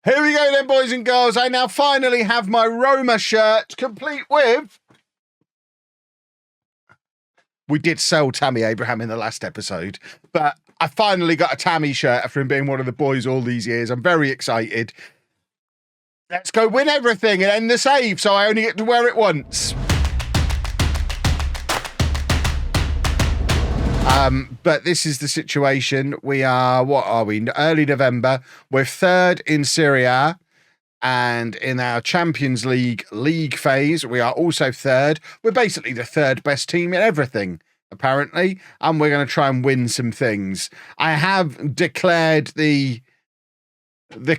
Here we go then, boys and girls. I now finally have my Roma shirt complete with... We did sell Tammy Abraham in the last episode, but I finally got a Tammy shirt after him being one of the boys all these years. I'm very excited. Let's go win everything and end the save, so I only get to wear it once. But this is the situation. We are, what are we? Early November. We're third in Serie A. And in our Champions League phase, we are also third. We're basically the third best team in everything, apparently. And we're going to try and win some things. I have declared the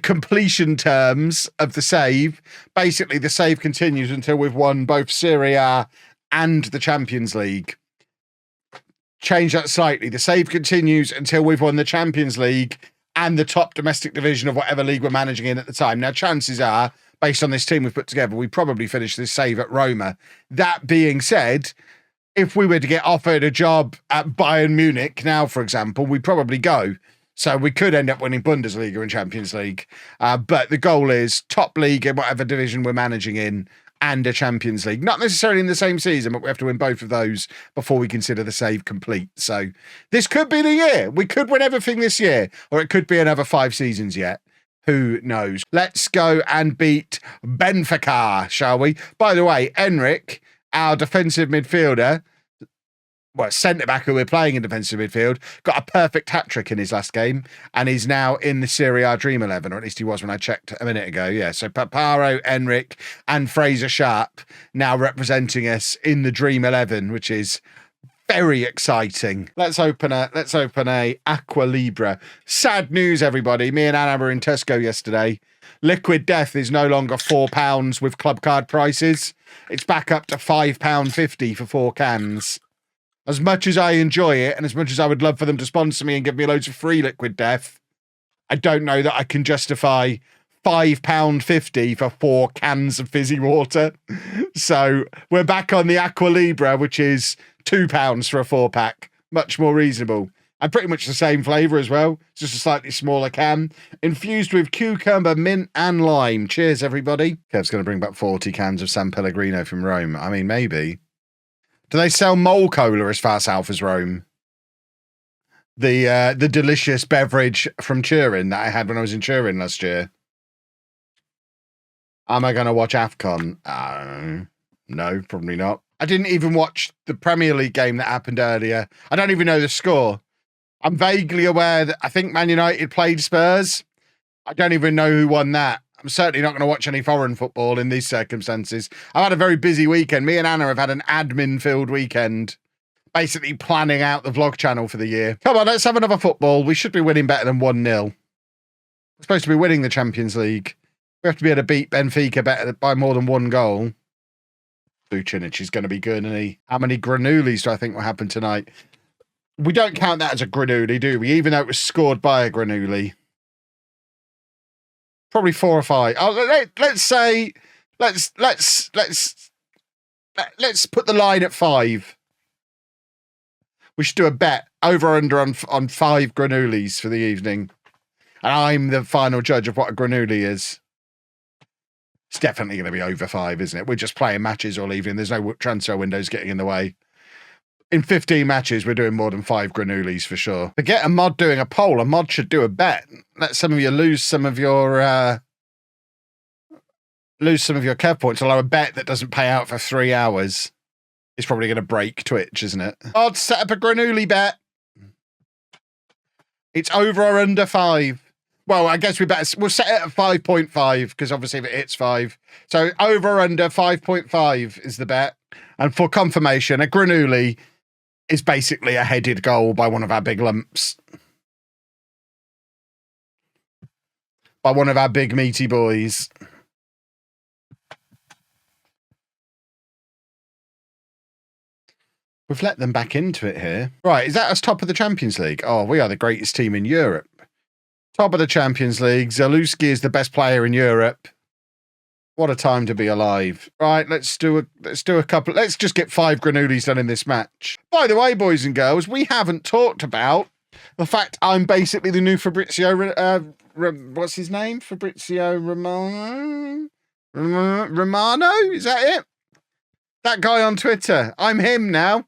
completion terms of the save. Basically, the save continues until we've won both Serie A and the Champions League. Change that slightly. The save continues until we've won the Champions League and the top domestic division of whatever league we're managing in at the time. Now, chances are, based on this team we've put together, we probably finish this save at Roma. That being said, if we were to get offered a job at Bayern Munich now, for example, we'd probably go. So we could end up winning Bundesliga and Champions League. But the goal is top league in whatever division we're managing in and a Champions League. Not necessarily in the same season, but we have to win both of those before we consider the save complete. So this could be the year. We could win everything this year, or it could be another 5 seasons yet. Who knows? Let's go and beat Benfica, shall we? By the way, Enric, our defensive midfielder, well, centre-back who we're playing in defensive midfield, got a perfect hat-trick in his last game, and he's now in the Serie A Dream 11, or at least he was when I checked a minute ago. Yeah, so Paparo, Enric, and Fraser Sharp now representing us in the Dream 11, which is very exciting. Let's open a Aqua Libra. Sad news, everybody. Me and Anna were in Tesco yesterday. Liquid Death is no longer £4 with club card prices. It's back up to £5.50 for 4 cans. As much as I enjoy it, and as much as I would love for them to sponsor me and give me loads of free Liquid Death, I don't know that I can justify £5.50 for 4 cans of fizzy water. So we're back on the Aqua Libra, which is £2 for a 4-pack. Much more reasonable. And pretty much the same flavour as well. It's just a slightly smaller can. Infused with cucumber, mint and lime. Cheers, everybody. Kev's going to bring back 40 cans of San Pellegrino from Rome. I mean, maybe. Do they sell mole cola as far south as Rome? The delicious beverage from Turin that I had when I was in Turin last year. Am I going to watch AFCON? No, probably not. I didn't even watch the Premier League game that happened earlier. I don't even know the score. I'm vaguely aware that I think Man United played Spurs. I don't even know who won that. I'm certainly not going to watch any foreign football in these circumstances. I've had a very busy weekend. Me and Anna have had an admin-filled weekend, basically planning out the vlog channel for the year. Come on, let's have another football. We should be winning better than 1-0. We're supposed to be winning the Champions League. We have to be able to beat Benfica better by more than 1 goal. Vucinic is going to be good, isn't he? How many granulis do I think will happen tonight? We don't count that as a granuli, do we? Even though it was scored by a granuli. Probably 4 or 5. Oh, let's say, let's put the line at 5. We should do a bet over or under on 5 granulis for the evening. And I'm the final judge of what a granuli is. It's definitely going to be over 5, isn't it? We're just playing matches all evening. There's no transfer windows getting in the way. In 15 matches, we're doing more than 5 granulis for sure. Forget a mod doing a poll. A mod should do a bet. Let some of you lose some of your Kev points. Although a bet that doesn't pay out for 3 hours is probably going to break Twitch, isn't it? I'd set up a granuli bet. It's over or under 5. Well, I guess we'll set it at 5.5 because obviously if it hits 5. So over or under 5.5 is the bet. And for confirmation, a granuli is basically a headed goal by one of our big lumps. By one of our big meaty boys. We've let them back into it here. Right, is that us top of the Champions League? Oh, we are the greatest team in Europe. Top of the Champions League. Zalewski is the best player in Europe. What a time to be alive. Right, let's do a couple. Let's just get 5 granulis done in this match. By the way, boys and girls, we haven't talked about the fact I'm basically the new Fabrizio what's his name? Fabrizio Romano? Romano? Is that it? That guy on Twitter. I'm him now.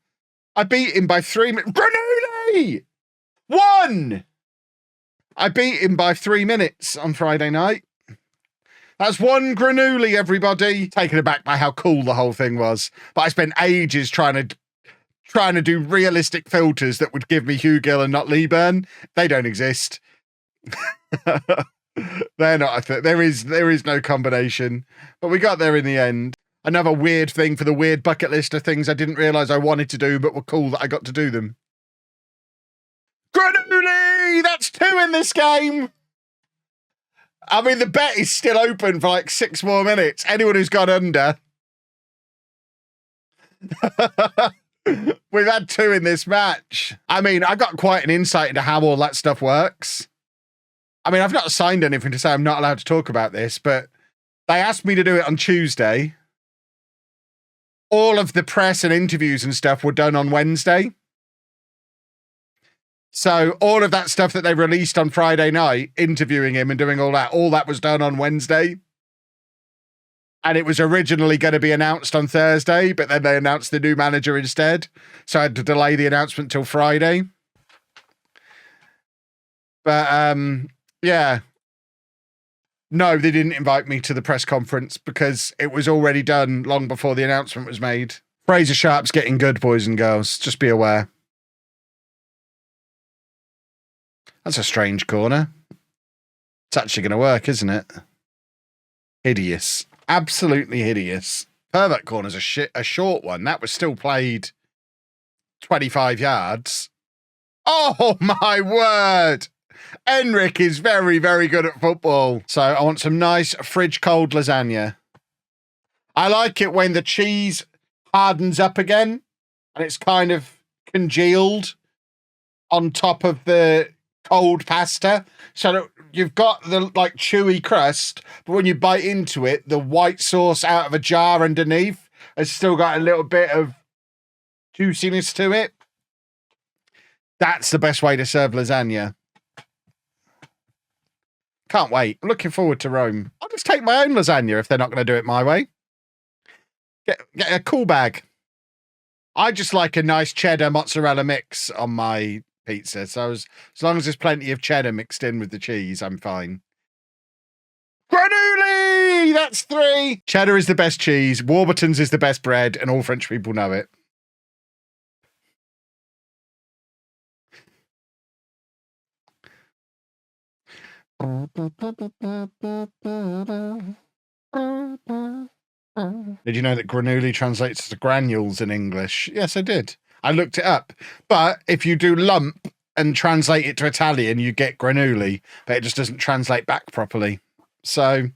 I beat him by 3 minutes. GRANULI! Won! I beat him by 3 minutes on Friday night. That's one GRANULI, everybody. Taken aback by how cool the whole thing was. But I spent ages trying to do realistic filters that would give me Hugh Gill and not Lee Burn. They don't exist. They're not a thing. There is no combination. But we got there in the end. Another weird thing for the weird bucket list of things I didn't realise I wanted to do, but were cool that I got to do them. GRANULI! That's 2 in this game! I mean, the bet is still open for like 6 more minutes. Anyone who's gone under. We've had 2 in this match. I mean, I got quite an insight into how all that stuff works. I mean, I've not signed anything to say I'm not allowed to talk about this, but they asked me to do it on Tuesday. All of the press and interviews and stuff were done on Wednesday. So all of that stuff that they released on Friday night, interviewing him and doing all that was done on Wednesday. And it was originally going to be announced on Thursday, but then they announced the new manager instead. So I had to delay the announcement till Friday. But, yeah. No, they didn't invite me to the press conference because it was already done long before the announcement was made. Fraser Sharp's getting good, boys and girls. Just be aware. That's a strange corner. It's actually going to work, isn't it? Hideous. Absolutely hideous. Pervert corner's a short one. That was still played 25 yards. Oh, my word. Enric is very, very good at football. So I want some nice fridge-cold lasagna. I like it when the cheese hardens up again and it's kind of congealed on top of the cold pasta, so that you've got the like chewy crust, but when you bite into it, the white sauce out of a jar underneath has still got a little bit of juiciness to it. That's the best way to serve lasagna. Can't wait. I'm looking forward to Rome. I'll just take my own lasagna if they're not going to do it my way. Get a cool bag. I just like a nice cheddar mozzarella mix on my pizza. So as long as there's plenty of cheddar mixed in with the cheese, I'm fine. GRANULI! That's 3. Cheddar is the best cheese. Warburton's is the best bread, and all French people know it. Did you know that GRANULI translates to granules in English? Yes, I did. I looked it up. But if you do lump and translate it to Italian, you get GRANULI, but it just doesn't translate back properly. So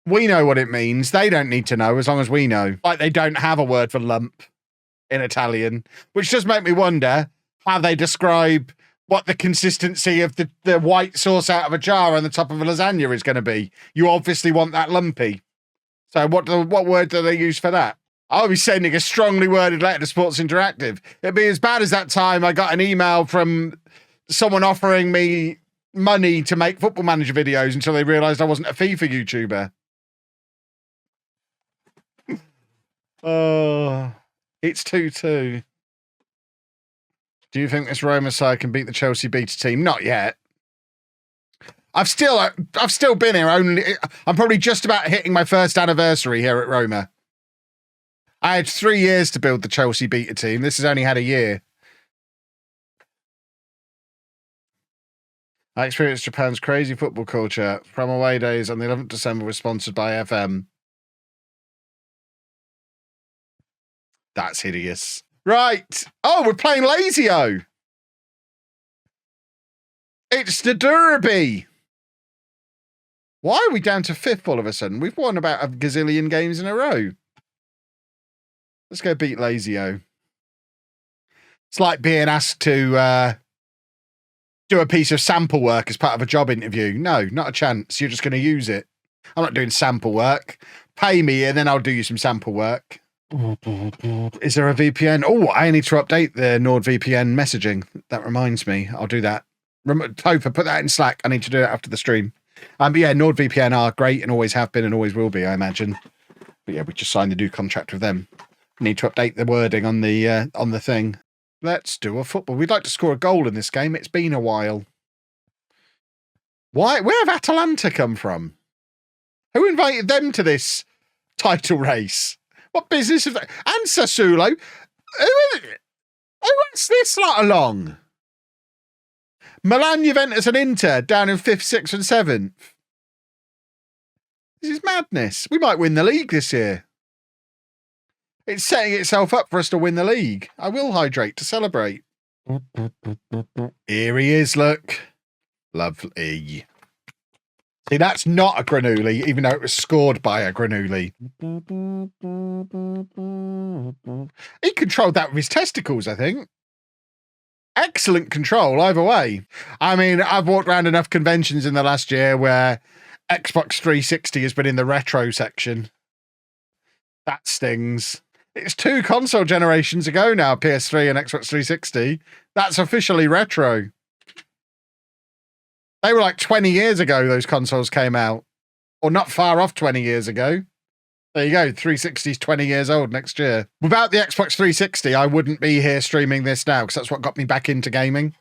we know what it means. They don't need to know as long as we know. Like they don't have a word for lump in Italian, which does make me wonder how they describe what the consistency of the white sauce out of a jar on the top of a lasagna is going to be. You obviously want that lumpy. So what word do they use for that? I'll be sending a strongly worded letter to Sports Interactive. It'd be as bad as that time I got an email from someone offering me money to make Football Manager videos until they realised I wasn't a FIFA YouTuber. Oh, it's 2-2. Do you think this Roma side can beat the Chelsea beta team? Not yet. I've still been here I'm probably just about hitting my first anniversary here at Roma. I had 3 years to build the Chelsea beta team. This has only had a year. I experienced Japan's crazy football culture from away days on the 11th of December was sponsored by FM. That's hideous. Right. Oh, we're playing Lazio. It's the Derby. Why are we down to 5th all of a sudden? We've won about a gazillion games in a row. Let's go beat Lazio. It's like being asked to do a piece of sample work as part of a job interview. No, not a chance. You're just going to use it. I'm not doing sample work. Pay me and then I'll do you some sample work. Is there a VPN? Oh, I need to update the NordVPN messaging. That reminds me. I'll do that. Topher, put that in Slack. I need to do it after the stream. But yeah, NordVPN are great and always have been and always will be, I imagine. But yeah, we just signed a new contract with them. Need to update the wording on the thing. Let's do a football. We'd like to score a goal in this game. It's been a while. Why? Where have Atalanta come from? Who invited them to this title race? What business have they? And Sassuolo. Who wants this lot along? Milan, Juventus and Inter down in 5th, 6th and 7th. This is madness. We might win the league this year. It's setting itself up for us to win the league. I will hydrate to celebrate. Here he is, look. Lovely. See, that's not a Granuli, even though it was scored by a Granuli. He controlled that with his testicles, I think. Excellent control either way. I mean, I've walked around enough conventions in the last year where Xbox 360 has been in the retro section. That stings. It's 2 console generations ago now, PS3 and Xbox 360. That's officially retro. They were like 20 years ago those consoles came out. Or not far off 20 years ago. There you go, 360's 20 years old next year. Without the Xbox 360, I wouldn't be here streaming this now, because that's what got me back into gaming.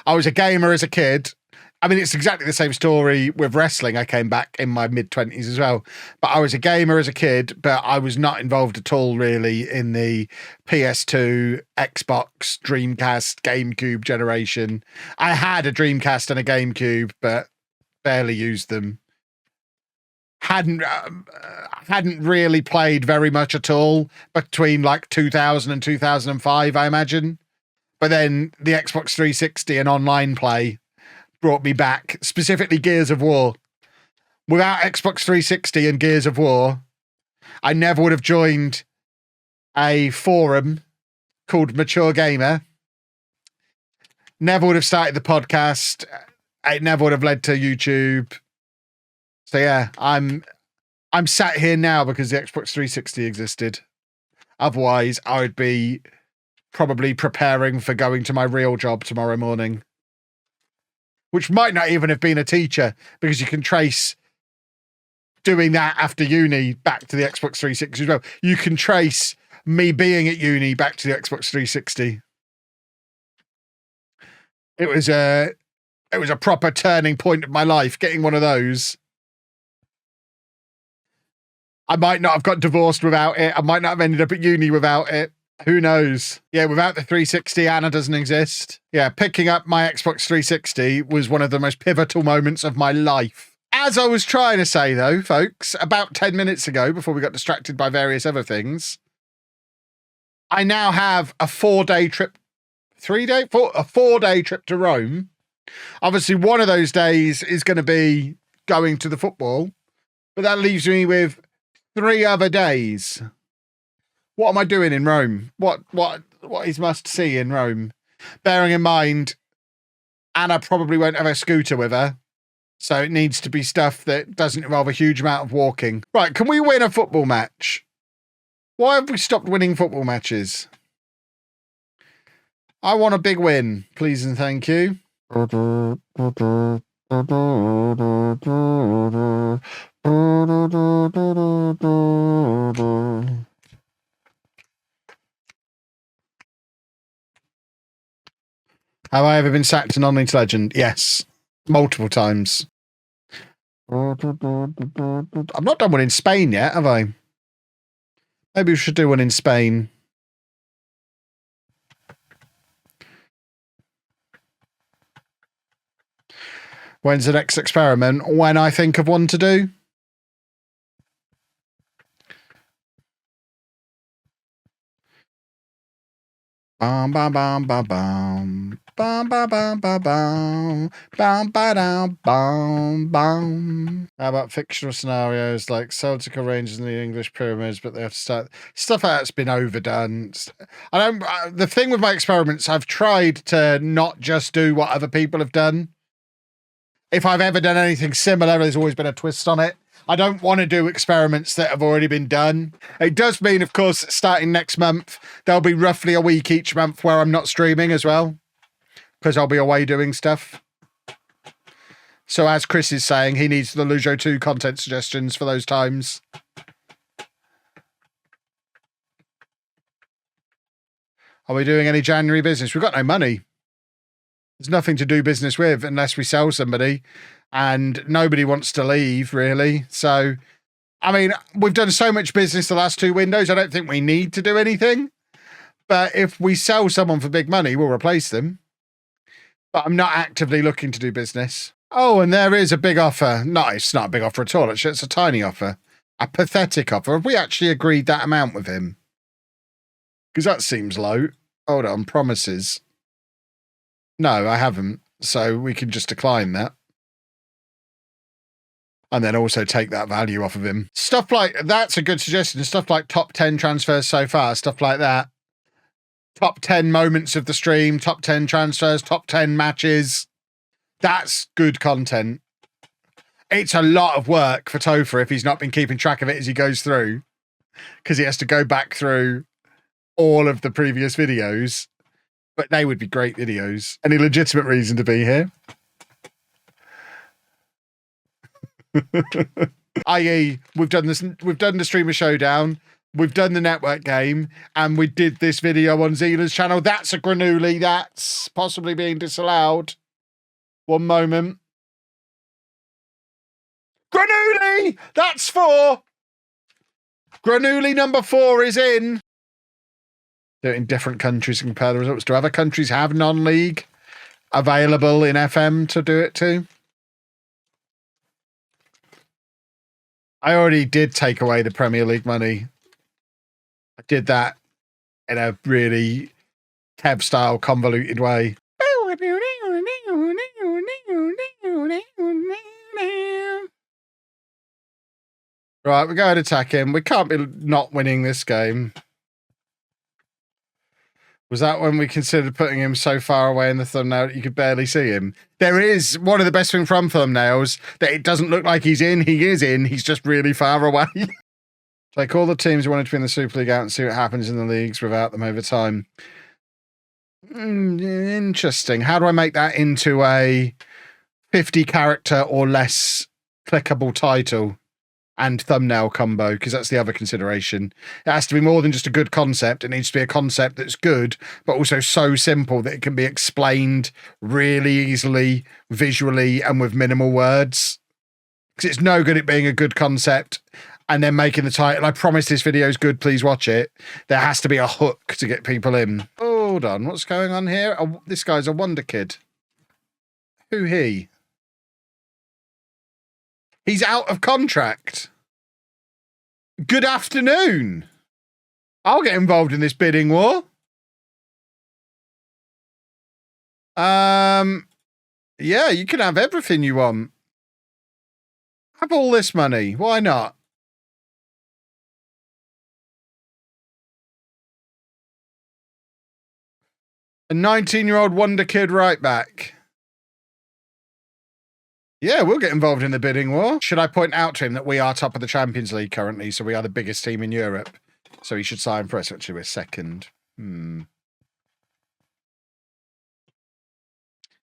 I was a gamer as a kid. I mean, it's exactly the same story with wrestling. I came back in my mid-20s as well. But I was a gamer as a kid, but I was not involved at all, really, in the PS2, Xbox, Dreamcast, GameCube generation. I had a Dreamcast and a GameCube, but barely used them. Hadn't really played very much at all between like 2000 and 2005, I imagine. But then the Xbox 360 and online play brought me back, specifically Gears of War. Without Xbox 360 and Gears of War, I never would have joined a forum called Mature Gamer. Never would have started the podcast. It never would have led to YouTube. So yeah, I'm sat here now because the Xbox 360 existed. Otherwise, I would be probably preparing for going to my real job tomorrow morning. Which might not even have been a teacher, because you can trace doing that after uni back to the Xbox 360 as well. You can trace me being at uni back to the Xbox 360. It was a proper turning point of my life, getting one of those. I might not have got divorced without it. I might not have ended up at uni without it. Who knows? Yeah, without the 360, Anna doesn't exist. Yeah, picking up my Xbox 360 was one of the most pivotal moments of my life. As I was trying to say, though, folks, about 10 minutes ago, before we got distracted by various other things, I now have a 4-day trip, a 4-day trip to Rome. Obviously, one of those days is going to be going to the football, but that leaves me with 3 other days. What am I doing in Rome? What is must see in Rome? Bearing in mind, Anna probably won't have a scooter with her, so it needs to be stuff that doesn't involve a huge amount of walking. Right, can we win a football match? Why have we stopped winning football matches? I want a big win, please and thank you. Have I ever been sacked to non-league legend? Yes. Multiple times. I've not done one in Spain yet, have I? Maybe we should do one in Spain. When's the next experiment? When I think of one to do. Bam bam bam bam bam bam bam bam bam bam bam bam bam bam. How about fictional scenarios like Celtic Rangers in the English pyramids, but they have to start stuff that's been overdone. The thing with my experiments, I've tried to not just do what other people have done. If I've ever done anything similar, there's always been a twist on it. I don't want to do experiments that have already been done. It does mean, of course, starting next month, there'll be roughly a week each month where I'm not streaming as well. because I'll be away doing stuff. So as Chris is saying, he needs the LOLLUJO 2 content suggestions for those times. Are we doing any January business? We've got no money. There's nothing to do business with unless we sell somebody, and nobody wants to leave, really. So, I mean, we've done so much business the last 2 windows, I don't think we need to do anything. But if we sell someone for big money, we'll replace them. But I'm not actively looking to do business. Oh, and there is a big offer. No, it's not a big offer at all. It's a tiny offer. A pathetic offer. Have we actually agreed that amount with him? Because that seems low. Hold on, promises. No, I haven't. So we can just decline that. And then also take that value off of him. Stuff like, that's a good suggestion. Stuff like top 10 transfers so far, stuff like that. Top 10 moments of the stream, top 10 transfers, top 10 matches. That's good content. It's a lot of work for Topher if he's not been keeping track of it as he goes through, because he has to go back through all of the previous videos. But they would be great videos. Any legitimate reason to be here? i.e., we've done the streamer showdown, we've done the network game, and we did this video on Zeala's channel. That's a Granuli. That's possibly being disallowed. One moment. Granuli! That's 4. Granuli number 4 is in. Do it in different countries and compare the results. Do other countries have non-league available in FM to do it to? I already did take away the Premier League money. I did that in a really Kev-style convoluted way. Right, we're going to attack him. We can't be not winning this game. Was that when we considered putting him so far away in the thumbnail that you could barely see him? There is one of the best things from thumbnails that it doesn't look like he's in. He is in. He's just really far away. Take all the teams who wanted to be in the Super League out and see what happens in the leagues without them over time. Interesting. How do I make that into a 50 character or less clickable title and thumbnail combo? Because that's the other consideration. It has to be more than just a good concept. It needs to be a concept that's good, but also so simple that it can be explained really easily, visually, and with minimal words. Because it's no good at being a good concept and then making the title, I promise this video is good, please watch it. There has to be a hook to get people in. Hold on, what's going on here? Oh, this guy's a wonder kid. Who he? He's out of contract. Good afternoon. I'll get involved in this bidding war. Yeah, you can have everything you want. Have all this money. Why not? A 19-year-old wonder kid right back. Yeah, we'll get involved in the bidding war. Should I point out to him that we are top of the Champions League currently, so we are the biggest team in Europe? So he should sign for us. Actually, we're second.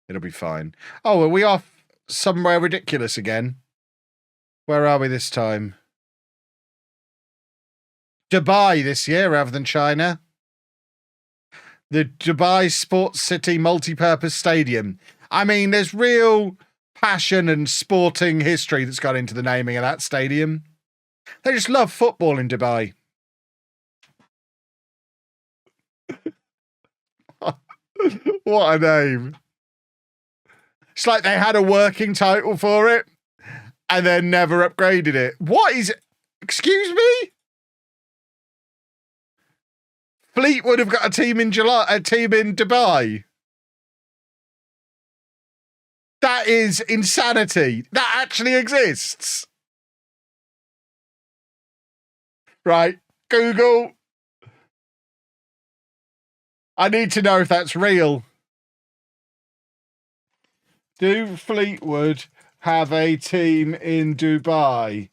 It'll be fine. Oh, are we off somewhere ridiculous again? Where are we this time? Dubai this year rather than China. The Dubai Sports City Multi-Purpose Stadium. I mean, there's real passion and sporting history that's gone into the naming of that stadium. They just love football in Dubai. What a name. It's like they had a working title for it and then never upgraded it. What is it? Excuse me? Fleetwood have got a team in Dubai. That is insanity. That actually exists. Right. Google. I need to know if that's real. Do Fleetwood have a team in Dubai?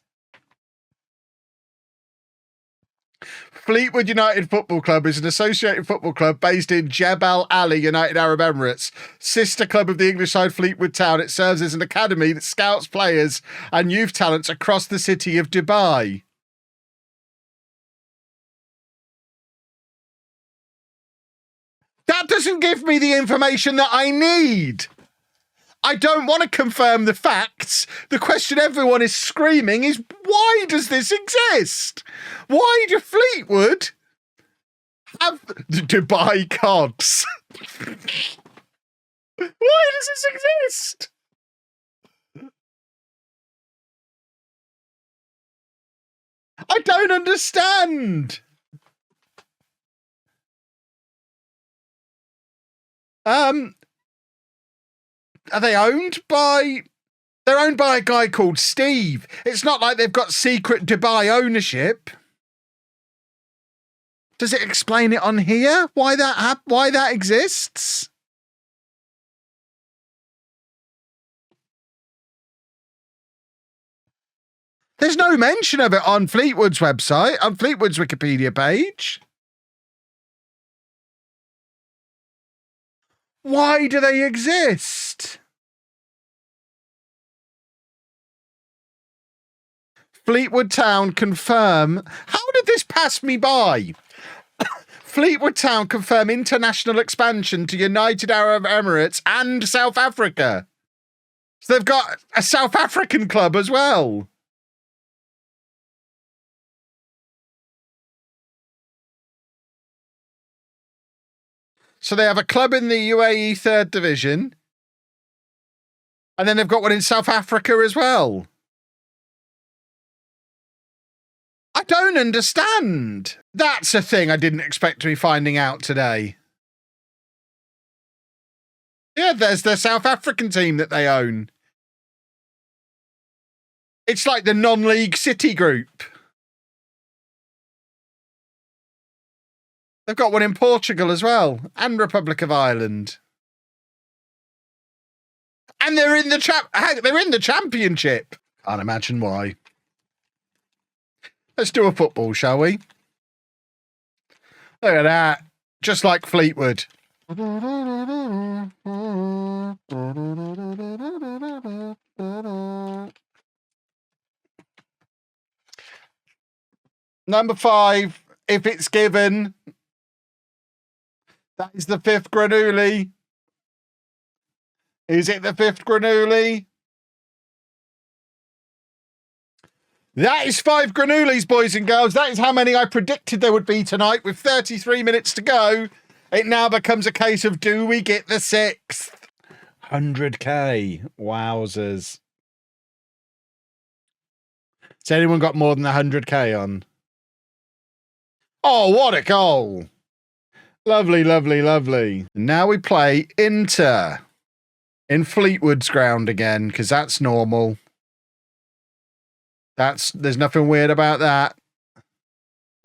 Fleetwood United Football Club is an associated football club based in Jebel Ali, United Arab Emirates, sister club of the English side Fleetwood Town. It serves as an academy that scouts players and youth talents across the city of Dubai. That doesn't give me the information that I need. I don't want to confirm the facts. The question everyone is screaming is, why does this exist? Why do Fleetwood have Dubai cods? Why does this exist? I don't understand. Are they owned by... They're owned by a guy called Steve. It's not like they've got secret Dubai ownership. Does it explain it on here? Why that exists? There's no mention of it on Fleetwood's website, on Fleetwood's Wikipedia page. Why do they exist? Fleetwood Town confirm. How did this pass me by? Fleetwood Town confirm international expansion to United Arab Emirates and South Africa. So they've got a South African club as well. So they have a club in the UAE 3rd Division. And then they've got one in South Africa as well. I don't understand. That's a thing I didn't expect to be finding out today. Yeah, there's their South African team that they own. It's like the non-league City group. They've got one in Portugal as well, and Republic of Ireland. And they're in the championship. Can't imagine why. Let's do a football, shall we? Look at that. Just like Fleetwood. Number 5, if it's given. That is the 5th Granulli. Is it the 5th Granulli? That is 5 Granulis, boys and girls. That is how many I predicted there would be tonight. With 33 minutes to go, it now becomes a case of, do we get the 6th? 100k. Wowzers. Has anyone got more than 100k on? Oh, what a goal. Lovely, lovely, lovely. Now we play Inter in Fleetwood's ground again, because that's normal. There's nothing weird about that.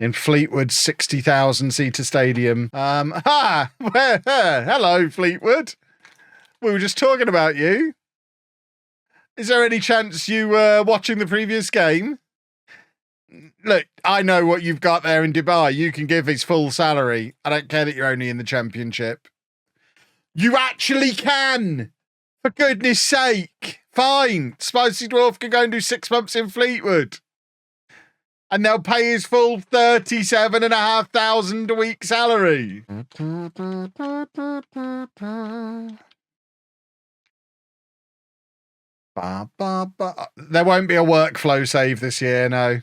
In Fleetwood's 60,000 seater stadium. Hello, Fleetwood. We were just talking about you. Is there any chance you were watching the previous game? Look, I know what you've got there in Dubai. You can give his full salary. I don't care that you're only in the championship. You actually can. For goodness sake. Fine. Spicy Dwarf can go and do 6 months in Fleetwood. And they'll pay his full 37,500 a week salary. There won't be a workflow save this year, no.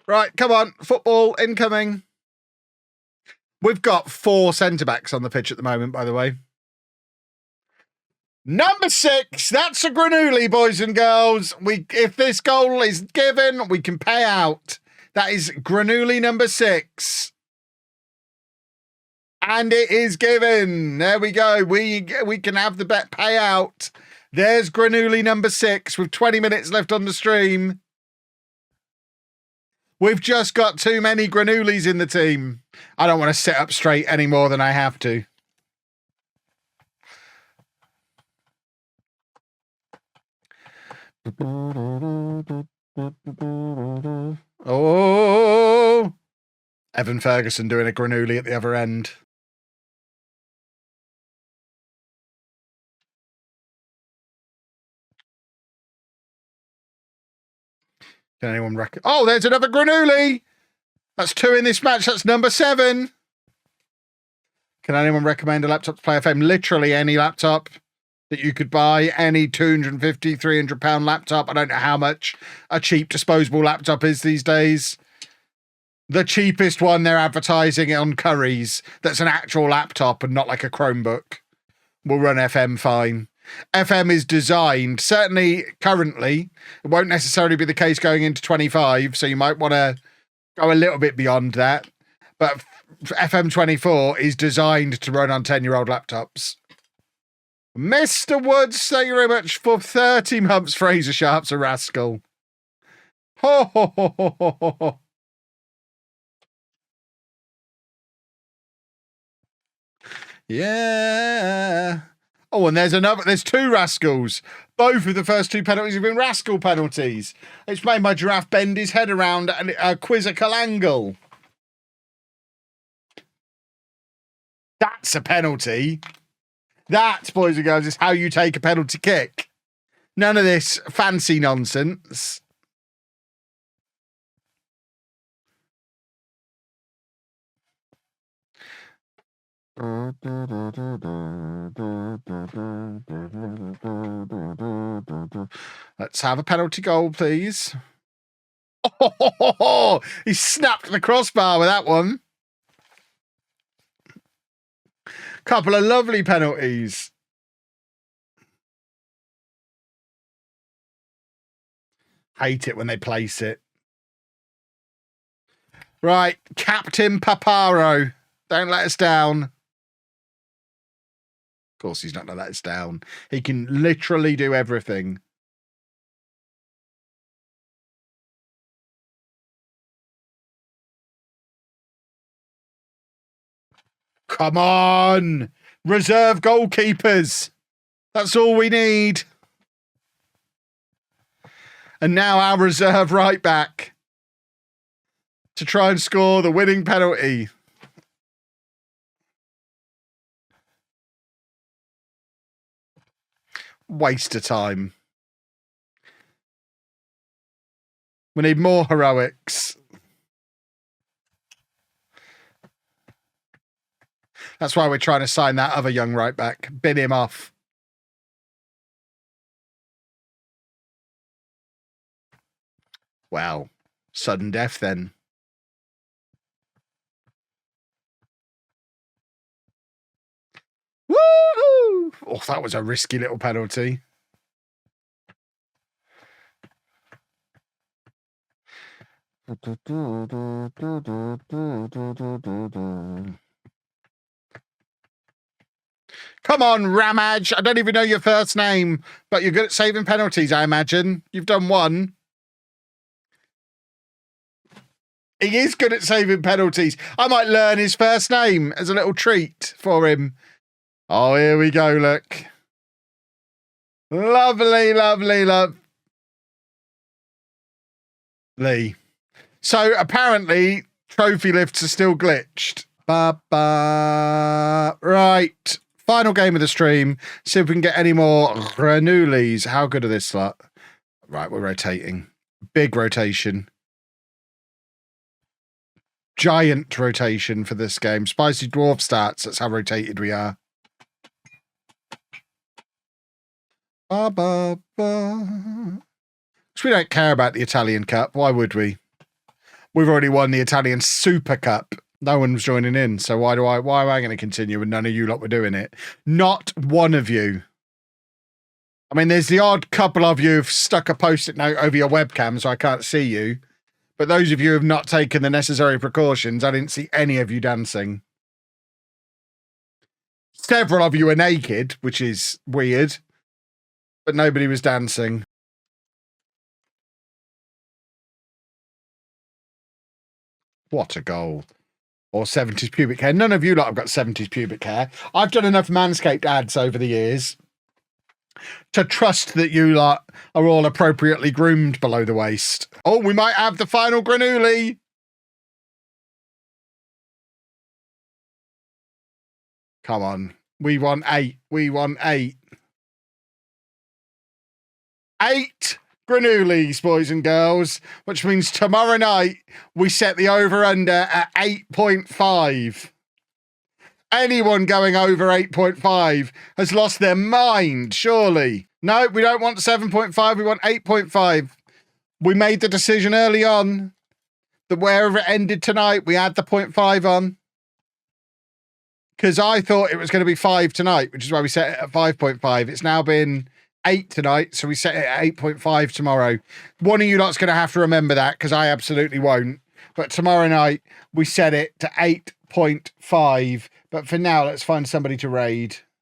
Right, come on. Football incoming. We've got 4 centre-backs on the pitch at the moment, by the way. Number 6, that's a Granulli, boys and girls. If this goal is given, we can pay out. That is Granulli number 6. And it is given. There we go. We can have the bet payout. There's Granulli number 6 with 20 minutes left on the stream. We've just got too many Granullis in the team. I don't want to sit up straight any more than I have to. Oh, Evan Ferguson doing a Granuli at the other end. Can anyone reckon? Oh, there's another Granuli. That's 2 in this match. That's number 7. Can anyone recommend a laptop to play FM? Literally any laptop that you could buy. Any £250, £300 laptop. I don't know how much a cheap disposable laptop is these days. The cheapest one they're advertising on Curry's that's an actual laptop and not like a Chromebook will run FM fine. FM is designed, certainly currently, it won't necessarily be the case going into 25, so you might want to go a little bit beyond that. But FM24 is designed to run on 10-year-old laptops. Mr. Woods, thank you very much for 30 months. Fraser Sharp's a rascal. Ho, ho, ho, ho, ho, ho. Yeah. Oh, and there's 2 rascals. Both of the first 2 penalties have been rascal penalties. It's made my giraffe bend his head around a quizzical angle. That's a penalty. That, boys and girls, is how you take a penalty kick. None of this fancy nonsense. Let's have a penalty goal, please. Oh, he snapped the crossbar with that one. Couple of lovely penalties. Hate it when they place it. Right, Captain Paparo. Don't let us down. Of course he's not going to let us down. He can literally do everything. Come on! Reserve goalkeepers. That's all we need. And now our reserve right back to try and score the winning penalty. Waste of time. We need more heroics. That's why we're trying to sign that other young right back. Bin him off. Well, sudden death then. Woo! Oh, that was a risky little penalty. Come on, Ramaj. I don't even know your first name, but you're good at saving penalties, I imagine. You've done one. He is good at saving penalties. I might learn his first name as a little treat for him. Oh, here we go, look. Lovely, lovely, lovely. So apparently, trophy lifts are still glitched. Right. Final game of the stream. See if we can get any more granulis. How good are this lot? Right, we're rotating. Big rotation. Giant rotation for this game. Spicy Dwarf stats. That's how rotated we are. Because we don't care about the Italian Cup. Why would we? We've already won the Italian Super Cup. No one's joining in. So why am I going to continue when none of you lot were doing it? Not one of you. I mean, there's the odd couple of you who've stuck a post-it note over your webcam so I can't see you. But those of you who have not taken the necessary precautions, I didn't see any of you dancing. Several of you are naked, which is weird. But nobody was dancing. What a goal. Or 70s pubic hair. None of you lot have got 70s pubic hair. I've done enough Manscaped ads over the years to trust that you lot are all appropriately groomed below the waist. Oh, we might have the final Granuli. Come on. We want 8. We want 8. 8 Granulis, boys and girls, which means tomorrow night we set the over-under at 8.5. Anyone going over 8.5 has lost their mind, surely. No, we don't want 7.5. We want 8.5. We made the decision early on that wherever it ended tonight, we add the 0.5 on. Because I thought it was going to be 5 tonight, which is why we set it at 5.5. It's now been 8 tonight, so we set it at 8.5 tomorrow. One of you lot's going to have to remember that, because I absolutely won't. But tomorrow night, we set it to 8.5. But for now, let's find somebody to raid.